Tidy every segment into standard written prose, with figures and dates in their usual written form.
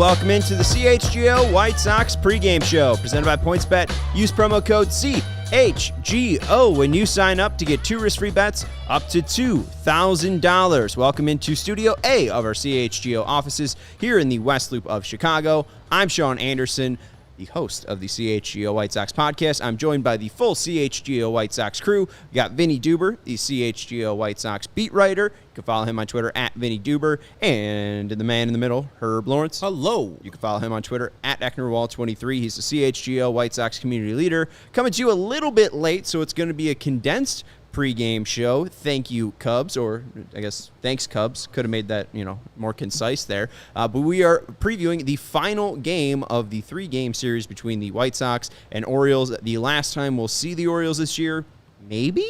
welcome into the CHGO White Sox Pregame Show, presented by PointsBet. Use promo code CHGO when you sign up to get 2 risk-free bets up to $2,000. Welcome into Studio A of our CHGO offices here in the West Loop of Chicago. I'm Sean Anderson, the host of the CHGO White Sox podcast. I'm joined by the full CHGO White Sox crew. We got Vinnie Duber, the CHGO White Sox beat writer. You can follow him on Twitter at Vinnie Duber. And the man in the middle, Herb Lawrence. Hello. You can follow him on Twitter at EcknerWall23. He's the CHGO White Sox community leader. Coming to you a little bit late, so it's going to be a condensed pregame show. Thank you, Cubs, or I guess thanks, Cubs. Could have made that, more concise there. But we are previewing the final game of the 3-game series between the White Sox and Orioles. The last time we'll see the Orioles this year, maybe?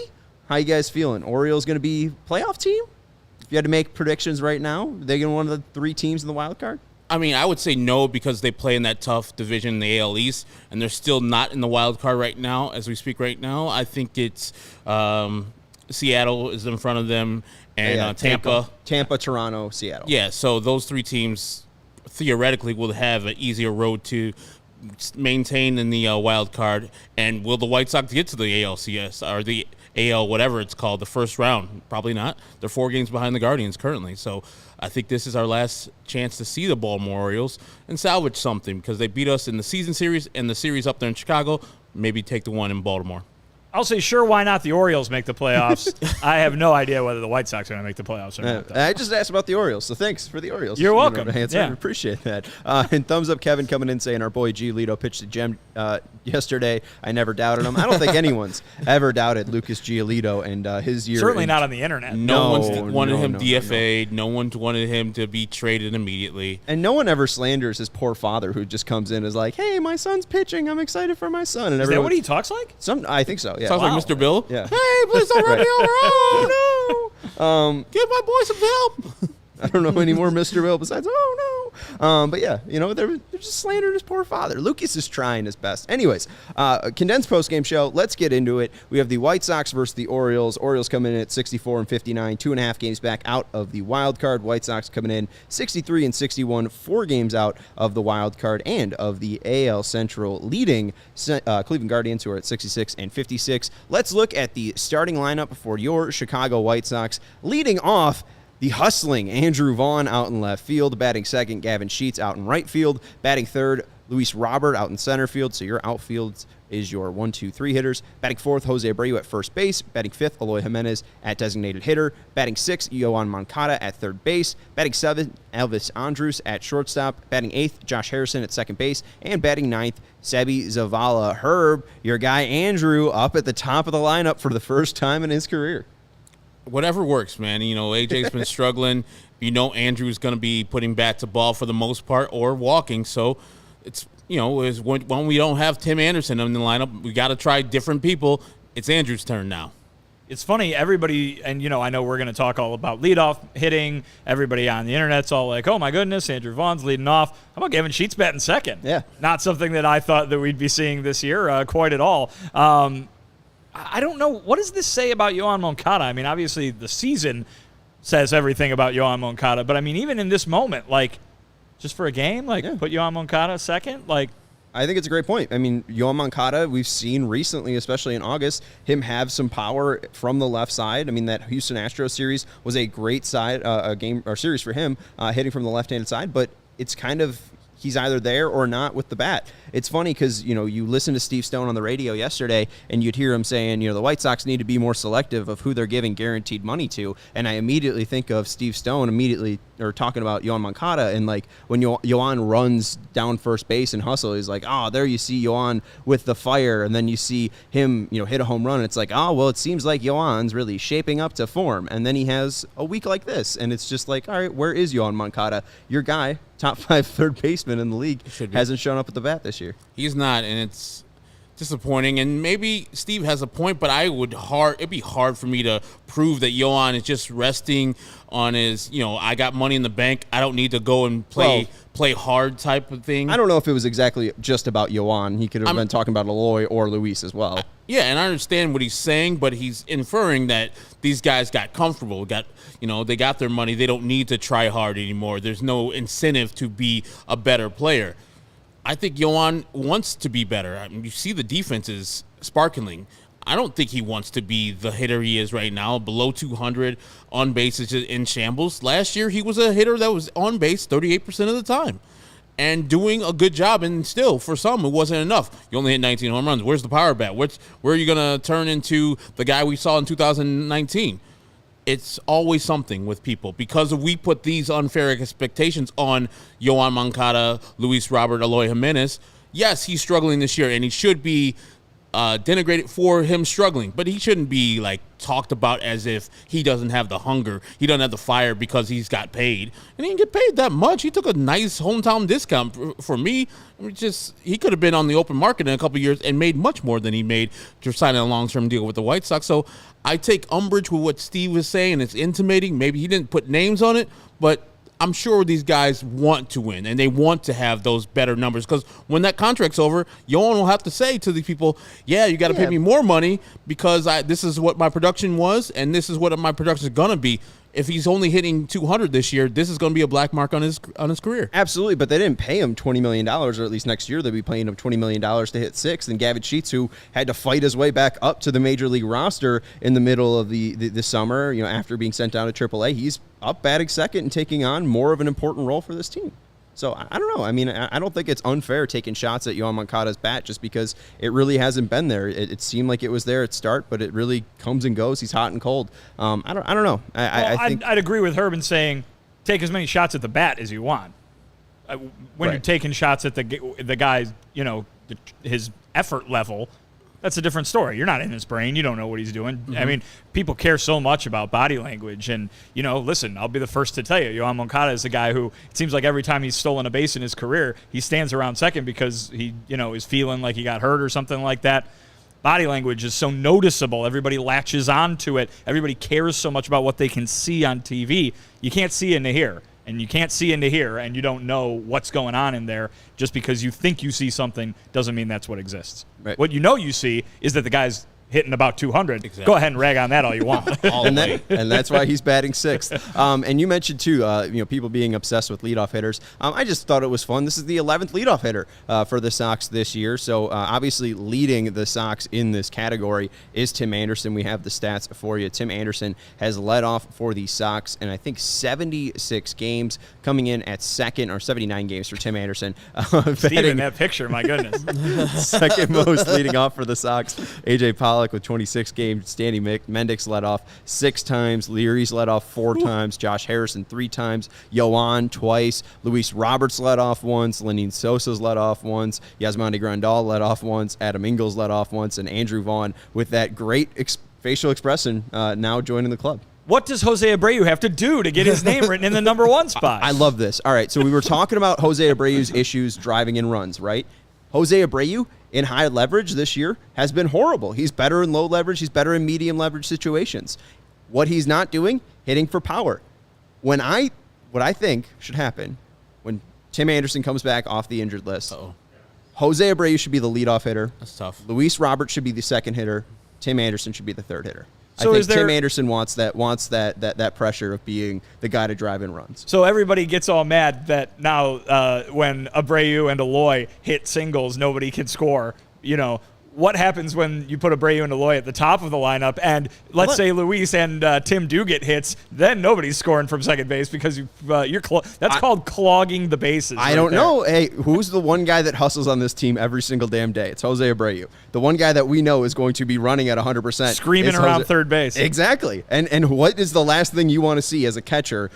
How you guys feeling? Orioles going to be playoff team? If you had to make predictions right now, they going to one of the 3 teams in the wild card? I mean, I would say no because they play in that tough division in the AL East, and they're still not in the wild card right now as we speak right now. I think it's Seattle is in front of them, and Tampa. Tampa, Toronto, Seattle. Yeah, so those 3 teams theoretically will have an easier road to maintain in the wild card. And will the White Sox get to the ALCS or the AL, whatever it's called, the first round? Probably not. They're 4 games behind the Guardians currently. So I think this is our last chance to see the Baltimore Orioles and salvage something because they beat us in the season series and the series up there in Chicago. Maybe take the one in Baltimore. I'll say, sure, why not the Orioles make the playoffs? I have no idea whether the White Sox are going to make the playoffs or not. I just asked about the Orioles, so thanks for the Orioles. You're welcome. I appreciate that. And thumbs up, Kevin, coming in saying our boy Giolito pitched a gem yesterday. I never doubted him. I don't think anyone's ever doubted Lucas Giolito and his year. Certainly not on the internet. No one's wanted him DFA'd. No one's wanted him to be traded immediately. And no one ever slanders his poor father who just comes in and is like, hey, my son's pitching. I'm excited for my son. And is that what he talks like? I think so, yeah. Sounds like Mr. Bill. Yeah. Hey, please don't run me over. Oh, no. Give my boy some help. I don't know any more Mr. Bill besides, oh, no. But, yeah, they're just slandering his poor father. Lucas is trying his best. Anyways, condensed postgame show. Let's get into it. We have the White Sox versus the Orioles. Orioles coming in at 64-59, 2.5 games back out of the wild card. White Sox coming in 63-61, 4 games out of the wild card and of the AL Central, leading Cleveland Guardians, who are at 66-56. Let's look at the starting lineup for your Chicago White Sox. Leading off, the hustling Andrew Vaughn out in left field. Batting second, Gavin Sheets out in right field. Batting third, Luis Robert out in center field. So your outfield is your 1, 2, 3 hitters. Batting fourth, Jose Abreu at first base. Batting fifth, Eloy Jimenez at designated hitter. Batting sixth, Yoan Moncada at third base. Batting seventh, Elvis Andrus at shortstop. Batting eighth, Josh Harrison at second base. And batting ninth, Sebi Zavala. Herb, your guy Andrew up at the top of the lineup for the first time in his career. Whatever works, man. AJ's been struggling. Andrew's going to be putting bat to ball for the most part or walking. So it's, when we don't have Tim Anderson in the lineup, we got to try different people. It's Andrew's turn now. It's funny, everybody, and I know we're going to talk all about leadoff hitting. Everybody on the internet's all like, oh my goodness, Andrew Vaughn's leading off. How about Gavin Sheets batting second? Yeah. Not something that I thought that we'd be seeing this year quite at all. I don't know. What does this say about Yoan Moncada? I mean, obviously the season says everything about Yoan Moncada, but I mean, even in this moment, just for a game, put Yoan Moncada second, I think it's a great point. I mean, Yoan Moncada, we've seen recently, especially in August, him have some power from the left side. I mean, that Houston Astros series was a great series for him, hitting from the left-handed side, but it's kind of, he's either there or not with the bat. It's funny because, you listen to Steve Stone on the radio yesterday and you'd hear him saying, the White Sox need to be more selective of who they're giving guaranteed money to. And I immediately think of Steve Stone talking about Yoan Moncada. And when Yoan runs down first base and hustle, he's like, oh, there you see Yoan with the fire. And then you see him, hit a home run. And it's like, oh, well, it seems like Yoan's really shaping up to form. And then he has a week like this. And it's just like, all right, where is Yoan Moncada? Your guy, top 5 third baseman in the league, hasn't shown up at the bat this year. He's not, and it's disappointing. And maybe Steve has a point, but it'd be hard for me to prove that Yoan is just resting on his, I got money in the bank, I don't need to go and play hard type of thing. I don't know if it was exactly just about Yoan. He could have been talking about Eloy or Luis as well. Yeah, and I understand what he's saying, but he's inferring that these guys got comfortable, they got their money. They don't need to try hard anymore. There's no incentive to be a better player. I think Yohan wants to be better. I mean, you see the defense is sparkling. I don't think he wants to be the hitter he is right now, below 200 on bases in shambles. Last year, he was a hitter that was on base 38% of the time and doing a good job, and still, for some, it wasn't enough. You only hit 19 home runs. Where's the power bat? Where are you going to turn into the guy we saw in 2019? It's always something with people because we put these unfair expectations on Yohan Moncada, Luis Robert, Eloy Jimenez. Yes, he's struggling this year, and he should be denigrated for him struggling, but he shouldn't be talked about as if he doesn't have the hunger, he doesn't have the fire because he's got paid, and he didn't get paid that much. He took a nice hometown discount for me. He could have been on the open market in a couple of years and made much more than he made to sign a long-term deal with the White Sox. So I take umbrage with what Steve was saying. It's intimating. Maybe he didn't put names on it, but I'm sure these guys want to win, and they want to have those better numbers because when that contract's over, Yohan will have to say to these people, yeah, you got to pay me more money because this is what my production was, and this is what my production is going to be. If he's only hitting 200 this year, this is going to be a black mark on his career. Absolutely, but they didn't pay him $20 million, or at least next year they'll be paying him $20 million to hit sixth. And Gavin Sheets, who had to fight his way back up to the major league roster in the middle of the summer, after being sent down to AAA, he's up batting second and taking on more of an important role for this team. So I don't know. I mean, I don't think it's unfair taking shots at Yohan Moncada's bat just because it really hasn't been there. It seemed like it was there at start, but it really comes and goes. He's hot and cold. I don't know. I think I'd agree with Herb in saying take as many shots at the bat as you want. When you're taking shots at the guy's, his effort level, that's a different story. You're not in his brain. You don't know what he's doing. Mm-hmm. I mean, people care so much about body language. And, listen, I'll be the first to tell you, Yohan Moncada is a guy who it seems like every time he's stolen a base in his career, he stands around second because he, is feeling like he got hurt or something like that. Body language is so noticeable. Everybody latches on to it. Everybody cares so much about what they can see on TV. You can't see into here. And you can't see into here, and you don't know what's going on in there. Just because you think you see something doesn't mean that's what exists. Right. What you see is that the guy's hitting about 200. Exactly. Go ahead and rag on that all you want. and that's why he's batting sixth. And you mentioned, too, people being obsessed with leadoff hitters. I just thought it was fun. This is the 11th leadoff hitter for the Sox this year. So, obviously, leading the Sox in this category is Tim Anderson. We have the stats for you. Tim Anderson has led off for the Sox in, I think, 76 games, coming in at second, or 79 games for Tim Anderson. Steven, that picture, my goodness. Second most leading off for the Sox. A.J. Pollock with 26 games. Danny Mendick's led off 6 times. Leary's led off 4 times. Josh Harrison 3 times. Yohan twice. Luis Roberts led off once. Lenyn Sosa's led off once. Yasmani Grandal led off once. Adam Engels led off once. And Andrew Vaughn, with that great facial expression, now joining the club. What does Jose Abreu have to do to get his name written in the number 1 spot? I love this. All right, so we were talking about Jose Abreu's issues driving in runs, right? Jose Abreu in high leverage this year has been horrible. He's better in low leverage. He's better in medium leverage situations. What he's not doing, hitting for power. What I think should happen when Tim Anderson comes back off the injured list, Jose Abreu should be the leadoff hitter. That's tough. Luis Roberts should be the second hitter. Tim Anderson should be the third hitter. So I think Tim Anderson wants that pressure of being the guy to drive in runs. So everybody gets all mad that now when Abreu and Eloy hit singles, nobody can score. What happens when you put Abreu and Eloy at the top of the lineup, and let's say Luis and Tim do get hits, then nobody's scoring from second base because that's called clogging the bases. I don't know. Hey, who's the one guy that hustles on this team every single damn day? It's Jose Abreu. The one guy that we know is going to be running at 100%. Screaming around third base. Exactly. And what is the last thing you want to see as a catcher?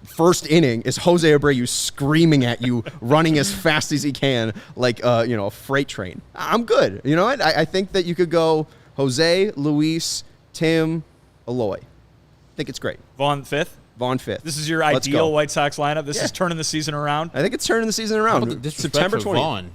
First inning is Jose Abreu screaming at you, running as fast as he can, like a freight train. I'm good. You know what? I think that you could go Jose, Luis, Tim, Eloy. I think it's great. Vaughn fifth. This is your ideal White Sox lineup. This is turning the season around. I think it's turning the season around. September 20th. Vaughn.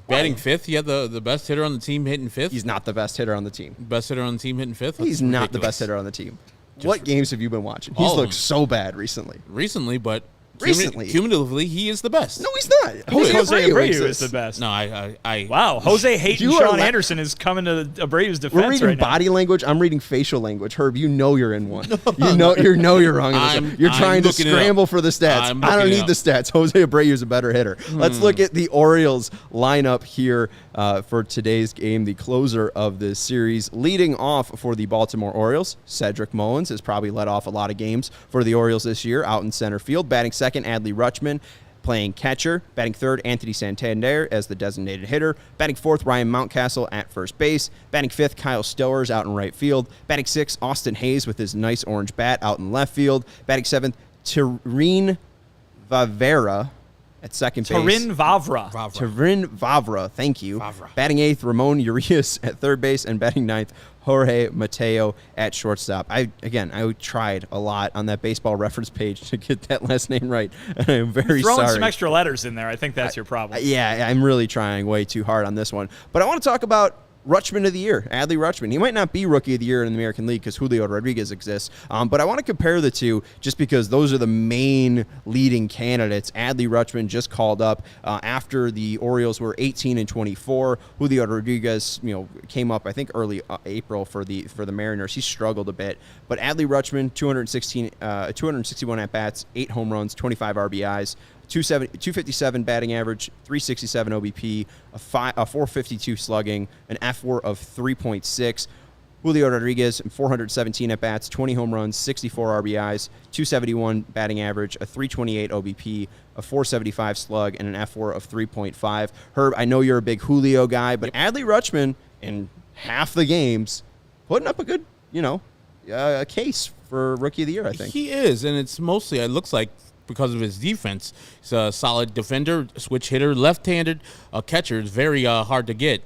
Batting fifth, he had the best hitter on the team hitting fifth. He's not the best hitter on the team. Best hitter on the team hitting fifth? He's not the best hitter on the team. What games have you been watching? He's looked so bad recently. But recently. Cumulatively, he is the best. No, he's not. Jose Abreu exists. is the best. No, I Wow, Jose hating You are Sean Anderson is coming to Abreu's defense. We're reading right now. body language. I'm reading facial language. Herb, you know you're in one. You know you're wrong. You're trying to scramble for the stats. I don't need the stats. Jose Abreu is a better hitter. Let's look at the Orioles lineup here for today's game, the closer of this series. Leading off for the Baltimore Orioles, Cedric Mullins has probably led off a lot of games for the Orioles this year out in center field. Batting second, Adley Rutschman. Playing catcher. Batting third, Anthony Santander as the designated hitter. Batting fourth, Ryan Mountcastle at first base. Batting fifth, Kyle Stowers out in right field. Batting sixth, Austin Hayes with his nice orange bat out in left field. Batting seventh, Terrin Vavra at second base. Terrin Vavra, thank you. Vavra. Batting eighth, Ramon Urias at third base, and batting ninth, Jorge Mateo at shortstop. I tried a lot on that Baseball Reference page to get that last name right, and I'm very Throwing sorry. some extra letters in there. I think that's your problem. Yeah, I'm really trying way too hard on this one. But I want to talk about Rutschman of the year, Adley Rutschman. He might not be Rookie of the Year in the American League because Julio Rodriguez exists, but I want to compare the two just because those are the main leading candidates. Adley Rutschman just called up after the Orioles were 18-24. Julio Rodriguez, came up I think early April for the Mariners. He struggled a bit, but Adley Rutschman 261 at bats, 8 home runs, 25 RBIs. 257 batting average, 367 OBP, a 452 slugging, an F4 of 3.6. Julio Rodriguez, 417 at-bats, 20 home runs, 64 RBIs, 271 batting average, a 328 OBP, a 475 slug, and an F4 of 3.5. Herb, I know you're a big Julio guy, but Adley Rutschman, in half the games, putting up a good, a case for Rookie of the Year, I think. He is, and it's mostly, it looks like, because of his defense. He's a solid defender, switch hitter, left-handed catcher. Is very hard to get,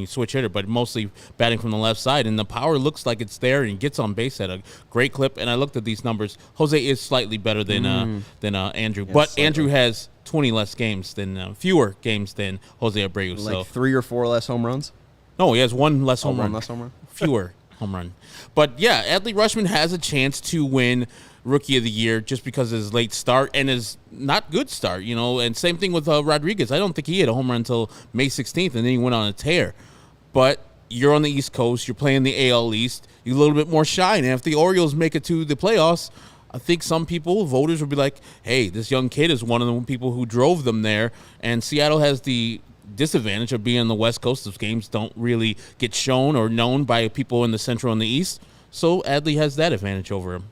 switch hitter, but mostly batting from the left side. And the power looks like it's there, and he gets on base at a great clip. And I looked at these numbers. Jose is slightly better than Andrew, but slightly. Andrew has 20 less games than fewer games than Jose Abreu. Like 3 or 4 less home runs? No, he has 1 less home run. 1 less home run? Fewer home run. But yeah, Adley Rutschman has a chance to win Rookie of the Year just because of his late start and his not good start, and same thing with Rodriguez. I don't think he hit a home run until May 16th, and then he went on a tear. But you're on the East Coast, you're playing the AL East, you're a little bit more shine. And if the Orioles make it to the playoffs, I think some people, voters, will be like, hey, this young kid is one of the people who drove them there, and Seattle has the disadvantage of being on the West Coast. Those games don't really get shown or known by people in the Central and the East, so Adley has that advantage over him.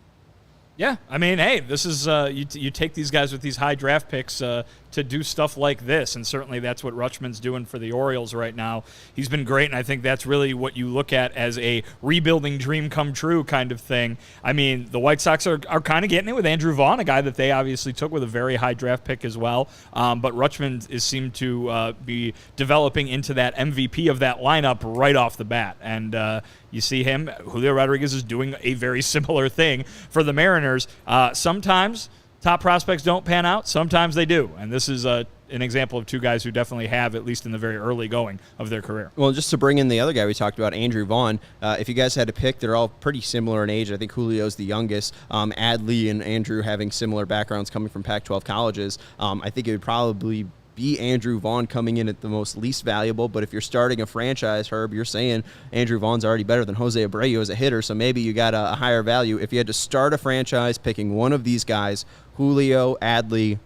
Yeah, I mean, hey, this is you take these guys with these high draft picks to do stuff like this, and certainly that's what Rutschman's doing for the Orioles right now. He's been great, and I think that's really what you look at as a rebuilding dream come true kind of thing. I mean, the White Sox are kind of getting it with Andrew Vaughn, a guy that they obviously took with a very high draft pick as well, but Rutschman is seemed to be developing into that MVP of that lineup right off the bat, and you see him, Julio Rodriguez is doing a very similar thing for the Mariners. Sometimes top prospects don't pan out. Sometimes they do. And this is an example of two guys who definitely have, at least in the very early going of their career. Well, just to bring in the other guy we talked about, Andrew Vaughn, if you guys had to pick, they're all pretty similar in age. I think Julio's the youngest. Adley and Andrew having similar backgrounds coming from Pac-12 colleges. I think it would probably be Andrew Vaughn coming in at the most least valuable, but if you're starting a franchise, Herb, you're saying Andrew Vaughn's already better than Jose Abreu as a hitter, so maybe you got a higher value. If you had to start a franchise picking one of these guys, Julio, Adley,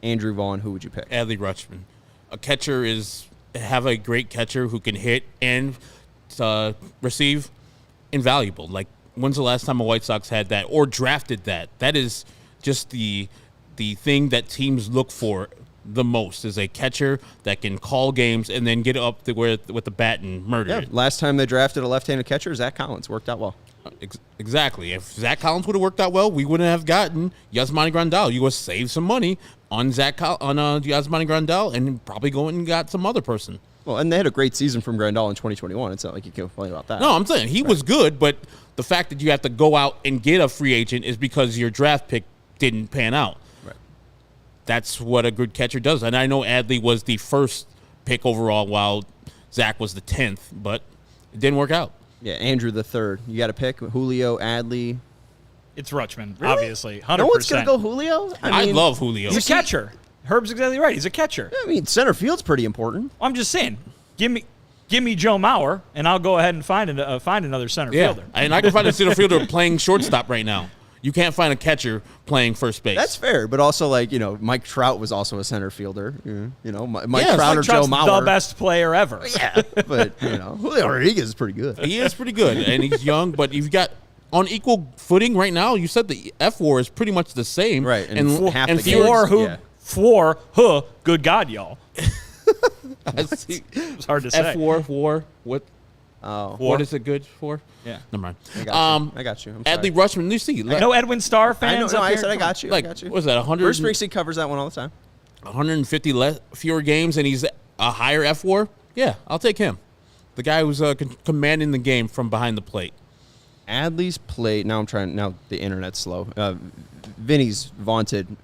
Andrew Vaughn, who would you pick? Adley Rutschman. A catcher have a great catcher who can hit and receive invaluable. Like, when's the last time a White Sox had that or drafted that? That is just the thing that teams look for the most, is a catcher that can call games and then get up with the bat and murder it. Last time they drafted a left-handed catcher, Zach Collins, worked out well. Exactly. If Zach Collins would have worked out well, we wouldn't have gotten Yasmani Grandal. You would save some money on Yasmani Grandal and probably go and got some other person. Well, and they had a great season from Grandal in 2021. It's not like you can complain about that. No, I'm saying he was good, but the fact that you have to go out and get a free agent is because your draft pick didn't pan out. That's what a good catcher does. And I know Adley was the first pick overall while Zach was the 10th, but it didn't work out. Yeah, Andrew the third. You got to pick Julio, Adley. It's Rutschman, Really? obviously. 100%. No one's going to go Julio? I love Julio. He's a catcher. Herb's exactly right. He's a catcher. I mean, center field's pretty important. I'm just saying, give me Joe Mauer, and I'll go ahead and find another center fielder. And I can find a center fielder playing shortstop right now. You can't find a catcher playing first base. That's fair, but also, like, Mike Trout was also a center fielder. Mike Yes, Trout or Joe Trout's Mauer. the best player ever. Yeah, but, Julio Rodriguez is pretty good. He is pretty good, and he's young, but you've got on equal footing right now. You said the F WAR is pretty much the same. Right, and half the games. Good God, y'all. It's hard to say. F WAR, what? Oh, What is it good for? Yeah. Never mind. I got you. I'm sorry. Adley Rutschman, you see. No Edwin Starr fans. I said I got you. Like, I got you. what was that, 100? Bruce Springsteen covers that one all the time. 150 fewer games, and he's a higher F WAR? Yeah, I'll take him. The guy who's commanding the game from behind the plate. Adley's plate. Now the internet's slow. Vinny's vaunted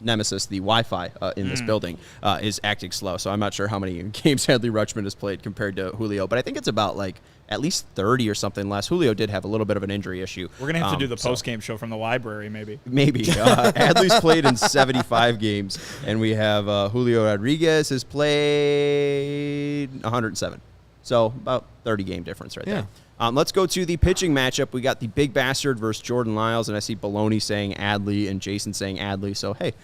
nemesis, the Wi-Fi in this building, is acting slow. So I'm not sure how many games Adley Rutschman has played compared to Julio, but I think it's about like at least 30 or something less. Julio did have a little bit of an injury issue. We're going to have to do the post-game show from the library, maybe. Maybe. Adley's played in 75 games, and we have Julio Rodriguez has played 107. So about 30 game difference right there. Let's go to the pitching matchup. We got the Big Bastard versus Jordan Lyles, and I see Baloney saying Adley and Jason saying Adley. So hey,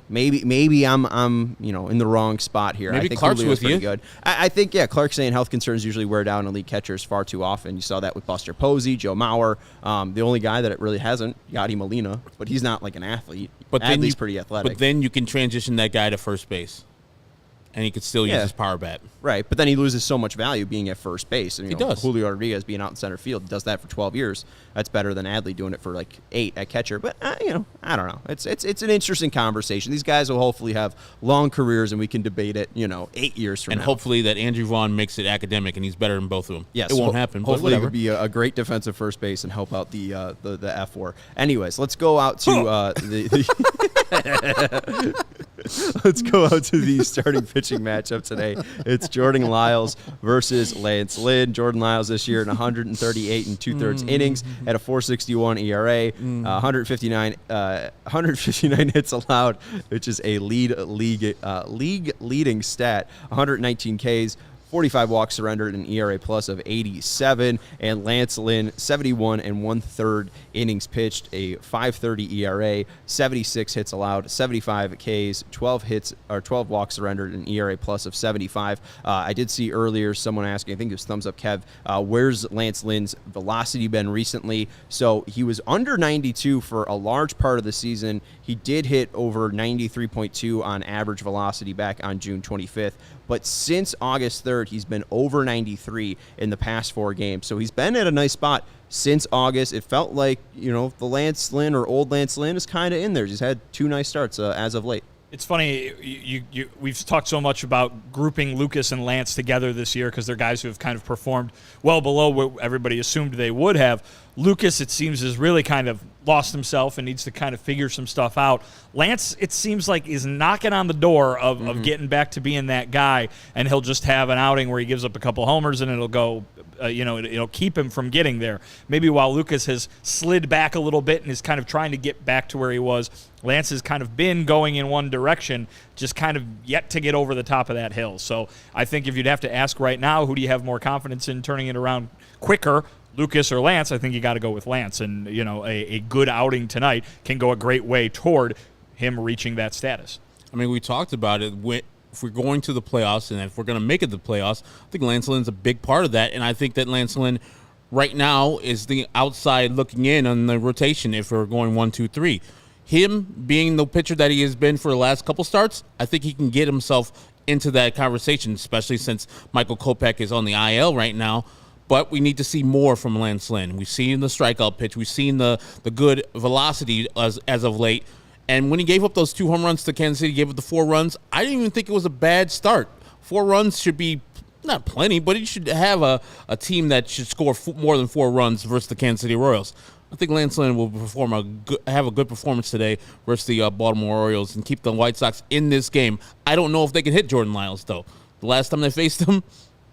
maybe I'm in the wrong spot here. Maybe I think Clark's Julio's with you. pretty good. I think Clark's saying health concerns usually wear down elite catchers far too often. You saw that with Buster Posey, Joe Mauer. The only guy that it really hasn't, Yadi Molina, but he's not like an athlete. But Adley's pretty athletic. But then you can transition that guy to first base, and he could still use his power bat. Right, but then he loses so much value being at first base. And, He does. Julio Rodriguez being out in center field does that for 12 years. That's better than Adley doing it for like 8 at catcher. But I don't know. It's an interesting conversation. These guys will hopefully have long careers, and we can debate it. 8 years from now. And hopefully that Andrew Vaughn makes it academic, and he's better than both of them. Yes, it won't happen. Hopefully, but he could be a great defensive first base and help out the F WAR. Anyways, let's go out to let's go out to the starting pitching matchup today. It's Jordan Lyles versus Lance Lynn. Jordan Lyles this year in 138 and 2/3 innings at a 4.61 ERA, 159 hits allowed, which is a league leading stat. 119 Ks. 45 walks surrendered, an ERA plus of 87, and Lance Lynn 71 and 1/3 innings pitched, a 5.30 ERA, 76 hits allowed, 75 Ks, 12 walks surrendered, an ERA plus of 75. I did see earlier someone asking, I think it was Thumbs Up Kev, where's Lance Lynn's velocity been recently? So he was under 92 for a large part of the season. He did hit over 93.2 on average velocity back on June 25th. But since August 3rd, he's been over 93 in the past 4 games. So he's been at a nice spot since August. It felt like, the Lance Lynn or old Lance Lynn is kind of in there. He's had 2 nice starts as of late. It's funny, we've talked so much about grouping Lucas and Lance together this year because they're guys who have kind of performed well below what everybody assumed they would have. Lucas, it seems, has really kind of lost himself and needs to kind of figure some stuff out. Lance, it seems like, is knocking on the door of getting back to being that guy, and he'll just have an outing where he gives up a couple homers and it'll go, it'll keep him from getting there. Maybe while Lucas has slid back a little bit and is kind of trying to get back to where he was, Lance has kind of been going in one direction, just kind of yet to get over the top of that hill. So I think if you'd have to ask right now, who do you have more confidence in turning it around quicker, Lucas or Lance? I think you got to go with Lance. And, a good outing tonight can go a great way toward him reaching that status. I mean, we talked about it. If we're going to the playoffs and if we're going to make it to the playoffs, I think Lance Lynn's a big part of that. And I think that Lance Lynn right now is the outside looking in on the rotation if we're going 1, 2, 3. Him being the pitcher that he has been for the last couple starts, I think he can get himself into that conversation, especially since Michael Kopech is on the IL right now. But we need to see more from Lance Lynn. We've seen the strikeout pitch. We've seen the good velocity as of late. And when he gave up those 2 home runs to Kansas City, gave up the 4 runs, I didn't even think it was a bad start. 4 runs should be not plenty, but he should have a team that should score more than 4 runs versus the Kansas City Royals. I think Lance Lynn will have a good performance today versus the Baltimore Orioles and keep the White Sox in this game. I don't know if they can hit Jordan Lyles, though. The last time they faced him,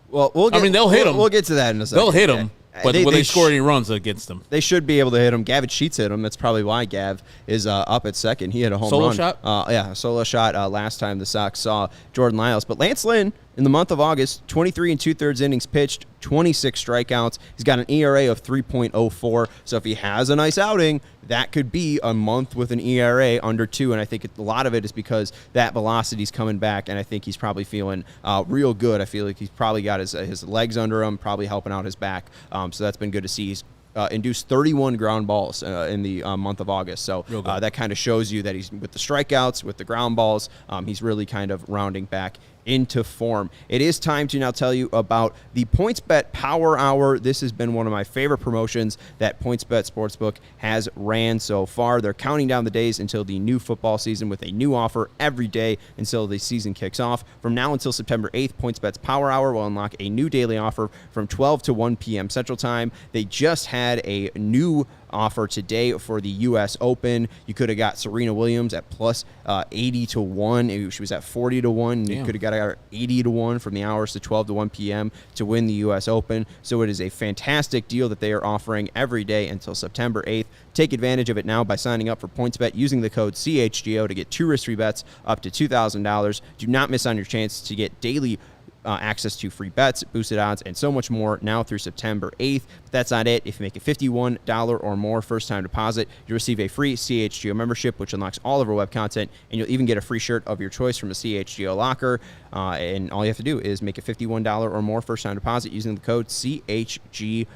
well, they'll hit him. We'll get to that in a second. They'll hit him. But will they score any runs against them? They should be able to hit him. Gavin Sheets hit him. That's probably why Gav is up at second. He had a home Solo run. shot? Yeah, solo shot last time the Sox saw Jordan Lyles. But Lance Lynn, in the month of August, 23 2/3 innings pitched, 26 strikeouts. He's got an ERA of 3.04. So if he has a nice outing, that could be a month with an ERA under 2. And I think a lot of it is because that velocity's coming back, and I think he's probably feeling real good. I feel like he's probably got his legs under him, probably helping out his back. So that's been good to see. He's induced 31 ground balls in the month of August. So that kind of shows you that he's with the strikeouts, with the ground balls. He's really kind of rounding back into form. It is time to now tell you about the PointsBet Power Hour. This has been one of my favorite promotions that PointsBet Sportsbook has ran so far. They're counting down the days until the new football season with a new offer every day until the season kicks off. From now until September 8th, PointsBet's Power Hour will unlock a new daily offer from 12 to 1 p.m. Central Time. They just had a new offer today for the U.S. Open. You could have got Serena Williams at plus 80 to 1. She was at 40 to 1. You could have got her 80 to 1 from the hours to 12 to 1 p.m. to win the U.S. Open. So it is a fantastic deal that they are offering every day until September 8th. Take advantage of it now by signing up for PointsBet using the code CHGO to get 2 risk-free bets up to $2,000. Do not miss on your chance to get daily access to free bets, boosted odds, and so much more now through September 8th. But that's not it. If you make a $51 or more first-time deposit, you'll receive a free CHGO membership, which unlocks all of our web content, and you'll even get a free shirt of your choice from a CHGO locker. And all you have to do is make a $51 or more first-time deposit using the code CHGO.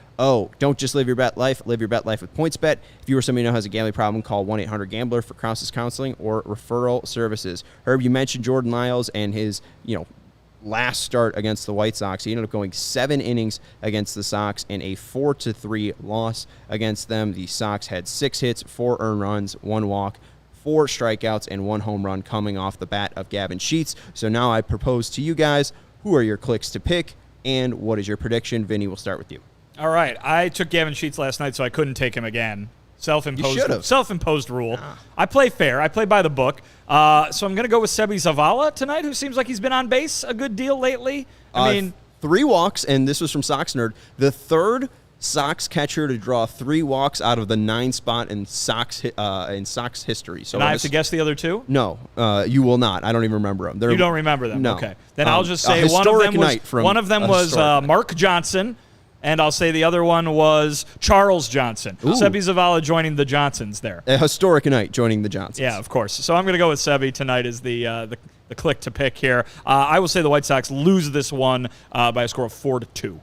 Don't just live your bet life. Live your bet life with PointsBet. If you or somebody you know has a gambling problem, call 1-800-GAMBLER for crisis counseling or referral services. Herb, you mentioned Jordan Lyles and his, last start against the White Sox. He ended up going 7 innings against the Sox in a 4-3 loss against them. The Sox had 6 hits, 4 earned runs, 1 walk, 4 strikeouts, and 1 home run coming off the bat of Gavin Sheets. So now I propose to you guys, who are your clicks to pick, and what is your prediction? Vinny, we'll start with you. All right. I took Gavin Sheets last night, so I couldn't take him again. Self-imposed rule. I play fair. I play by the book. So I'm going to go with Sebi Zavala tonight, who seems like he's been on base a good deal lately. I mean, 3 walks, and this was from Sox Nerd. The third Sox catcher to draw 3 walks out of the 9 spot in Sox history. So and I have to guess the other 2? No, you will not. I don't even remember them. You don't remember them? No. Okay. Then I'll just say one of them was Mark Johnson. And I'll say the other one was Charles Johnson. Sebi Zavala joining the Johnsons there. A historic night joining the Johnsons. Yeah, of course. So I'm going to go with Sebi tonight as the click to pick here. I will say the White Sox lose this one by a score of 4-2.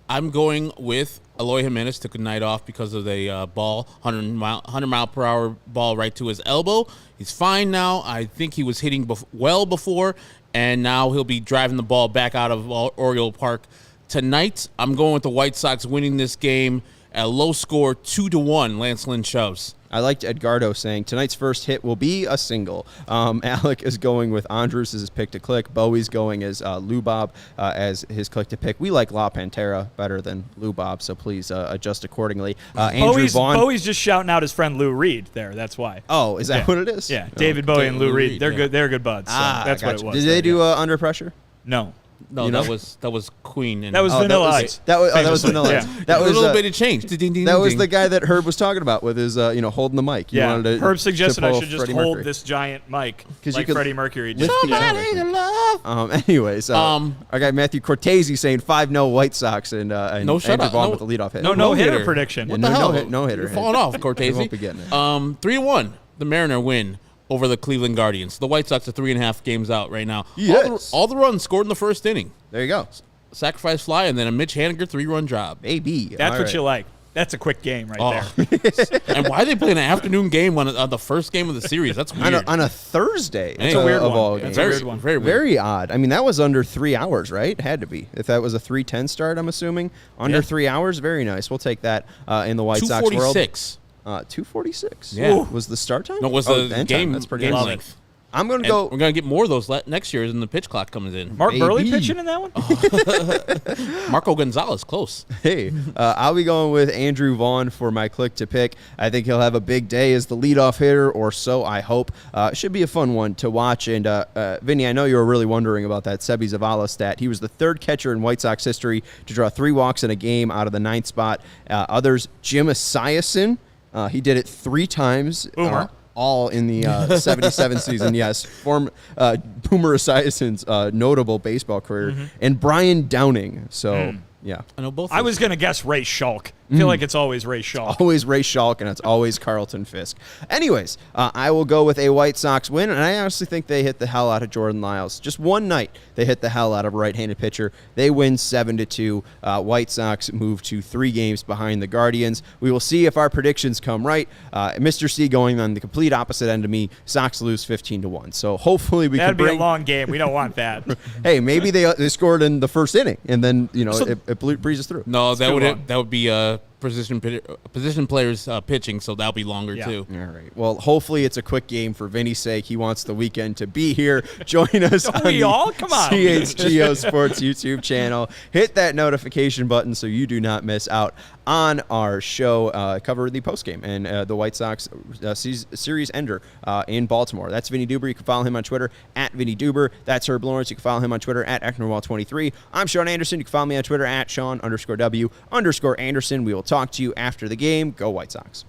I'm going with Eloy Jimenez. Took a night off because of the ball, 100 mile per hour ball right to his elbow. He's fine now. I think he was hitting well before, and now he'll be driving the ball back out of Oriole Park. Tonight, I'm going with the White Sox winning this game at a low score, 2-1. Lance Lynn shoves. I liked Edgardo saying tonight's first hit will be a single. Alec is going with Andrus as his pick to click. Bowie's going as Lubob as his click to pick. We like La Pantera better than Lubob, so please adjust accordingly. Andrew Vaughn. Bowie's just shouting out his friend Lou Reed there. That's why. Oh, is that what it is? Yeah, David Bowie and Lou Reed. They're good. They're good buds. So that's what it was. Did they do Under Pressure? No. No, that was Queen. And that was Vanilla Ice. That was Vanilla Ice. Yeah. That was a little bit of change. That was the guy that Herb was talking about with his, holding the mic. Herb suggested I should just hold this giant mic like Freddie Mercury. Somebody to love. Anyways, our guy Matthew Cortese saying 5-0 White Sox and Andrew Vaughn with the leadoff hit. No hitter prediction. What the hell? No hitter. You're falling off, Cortese. Won't be getting it. 3-1. The Mariner win over the Cleveland Guardians. The White Sox are 3.5 games out right now. Yes. All the runs scored in the first inning. There you go. Sacrifice fly and then a Mitch Haniger 3-run job. AB. That's what you like. That's a quick game right there. And why are they playing an afternoon game on the first game of the series? That's weird. On a Thursday. It's a weird one. It's a weird one. Very weird. Very odd. I mean, that was under 3 hours, right? It had to be. If that was a 3:10 start, I'm assuming. Under 3 hours, very nice. We'll take that in the White Sox world. 2:46. 2:46. Yeah. Was the start time? No, it was the end game. time. That's pretty game nice. length. I'm going to And go. we're going to get more of those next year when the pitch clock comes in. Mark Burley Baby. pitching in that one? Marco Gonzalez, close. Hey, I'll be going with Andrew Vaughn for my click to pick. I think he'll have a big day as the leadoff hitter, or so I hope. Should be a fun one to watch. And Vinny, I know you were really wondering about that Sebi Zavala stat. He was the third catcher in White Sox history to draw 3 walks in a game out of the 9th spot. Others, Jim Esiason, he did it 3 times. Boomer. All in the 77 season, yes. Boomer Esiason's notable baseball career. And Brian Downing. So, yeah. I know both. I was going to guess Ray Schalk. I feel like it's always Ray Schalk. Always Ray Schalk, and it's always Carlton Fisk. Anyways, I will go with a White Sox win, and I honestly think they hit the hell out of Jordan Lyles. Just one night, they hit the hell out of a right-handed pitcher. They win 7-2. White Sox move to 3 games behind the Guardians. We will see if our predictions come right. Mr. C going on the complete opposite end of me. Sox lose 15-1. So hopefully we That'd can be bring. a long game. We don't want that. Hey, maybe they scored in the first inning, and then it breezes through. No, too long. that would be position players pitching, so that'll be longer Yeah. too. All right. Well, hopefully it's a quick game for Vinny's sake. He wants the weekend to be here. Join us Don't on we the all? Come on. CHGO Sports YouTube channel. Hit that notification button so you do not miss out on our show. Cover the postgame and the White Sox series ender in Baltimore. That's Vinnie Duber. You can follow him on Twitter at Vinnie Duber. That's Herb Lawrence. You can follow him on Twitter at Ecknerwall23. I'm Sean Anderson. You can follow me on Twitter at Sean_W_Anderson. We will talk to you after the game. Go White Sox.